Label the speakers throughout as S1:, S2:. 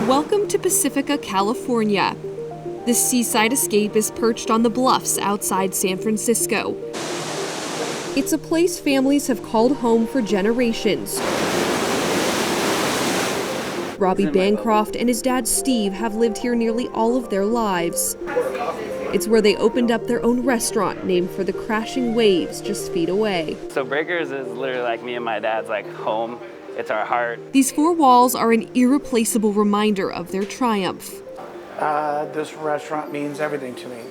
S1: Welcome to Pacifica, California. This seaside escape is perched on the bluffs outside San Francisco. It's a place families have called home for generations. Robbie Bancroft and his dad Steve have lived here nearly all of their lives. It's where they opened up their own restaurant named for the crashing waves just feet away.
S2: So Breakers is literally like me and my dad's like home. It's our heart.
S1: These four walls are an irreplaceable reminder of their triumph.
S3: This restaurant means everything to me.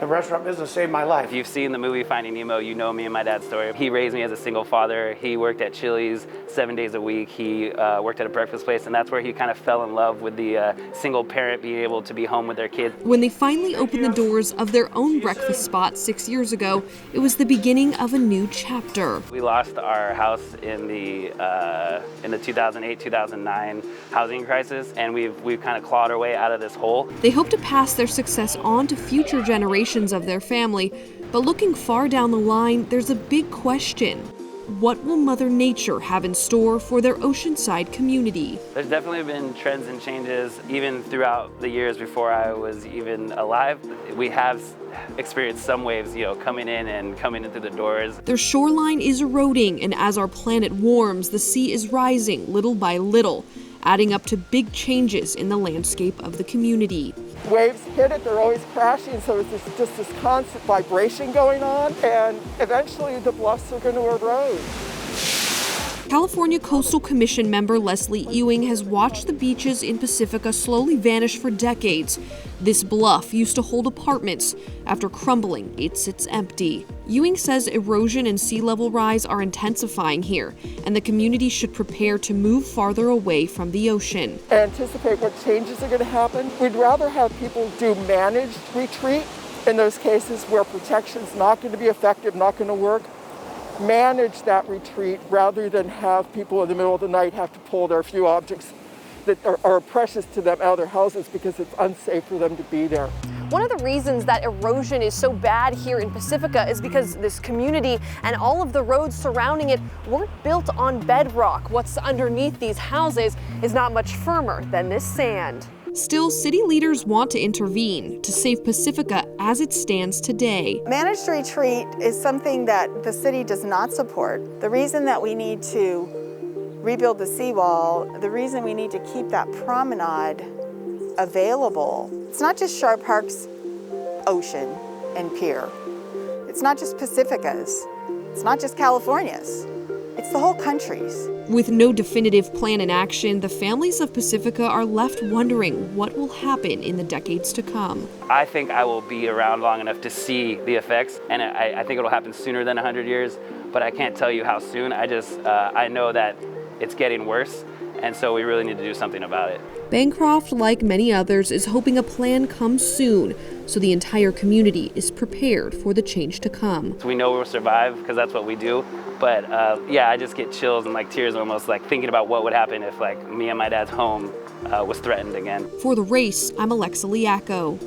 S3: The restaurant business saved my life.
S2: If you've seen the movie Finding Nemo, you know me and my dad's story. He raised me as a single father. He worked at Chili's 7 days a week. He worked at a breakfast place, and that's where he kind of fell in love with the single parent being able to be home with their kids.
S1: When they finally opened the doors of their own breakfast spot 6 years ago, it was the beginning of a new chapter.
S2: We lost our house in the 2008-2009 housing crisis, and we've kind of clawed our way out of this hole.
S1: They hope to pass their success on to future generations of their family, but looking far down the line, there's a big question. What will Mother Nature have in store for their oceanside community?
S2: There's definitely been trends and changes even throughout the years before I was even alive. We have experienced some waves, coming in through the doors.
S1: Their shoreline is eroding, and as our planet warms, the sea is rising little by little, adding up to big changes in the landscape of the community.
S4: Waves hit it, they're always crashing, so it's just this constant vibration going on, and eventually the bluffs are going to erode.
S1: California Coastal Commission member Leslie Ewing has watched the beaches in Pacifica slowly vanish for decades. This bluff used to hold apartments. After crumbling, it sits empty. Ewing says erosion and sea level rise are intensifying here, and the community should prepare to move farther away from the ocean.
S4: Anticipate what changes are going to happen. We'd rather have people do managed retreat in those cases where protection's not going to be effective, not going to work. Manage that retreat rather than have people in the middle of the night have to pull their few objects that are precious to them out of their houses because it's unsafe for them to be there.
S5: One of the reasons that erosion is so bad here in Pacifica is because this community and all of the roads surrounding it weren't built on bedrock. What's underneath these houses is not much firmer than this sand.
S1: Still, city leaders want to intervene to save Pacifica as it stands today.
S6: Managed retreat is something that the city does not support. The reason that we need to rebuild the seawall, the reason we need to keep that promenade available, it's not just Sharp Park's ocean and pier. It's not just Pacifica's. It's not just California's. It's the whole country's.
S1: With no definitive plan in action, the families of Pacifica are left wondering what will happen in the decades to come.
S2: I think I will be around long enough to see the effects, and I think it'll happen sooner than 100 years, but I can't tell you how soon. I know that it's getting worse, and so we really need to do something about it.
S1: Bancroft, like many others, is hoping a plan comes soon so the entire community is prepared for the change to come.
S2: So we know we'll survive because that's what we do, but I just get chills and tears almost thinking about what would happen if me and my dad's home was threatened again.
S1: For The Race, I'm Alexa Liacco.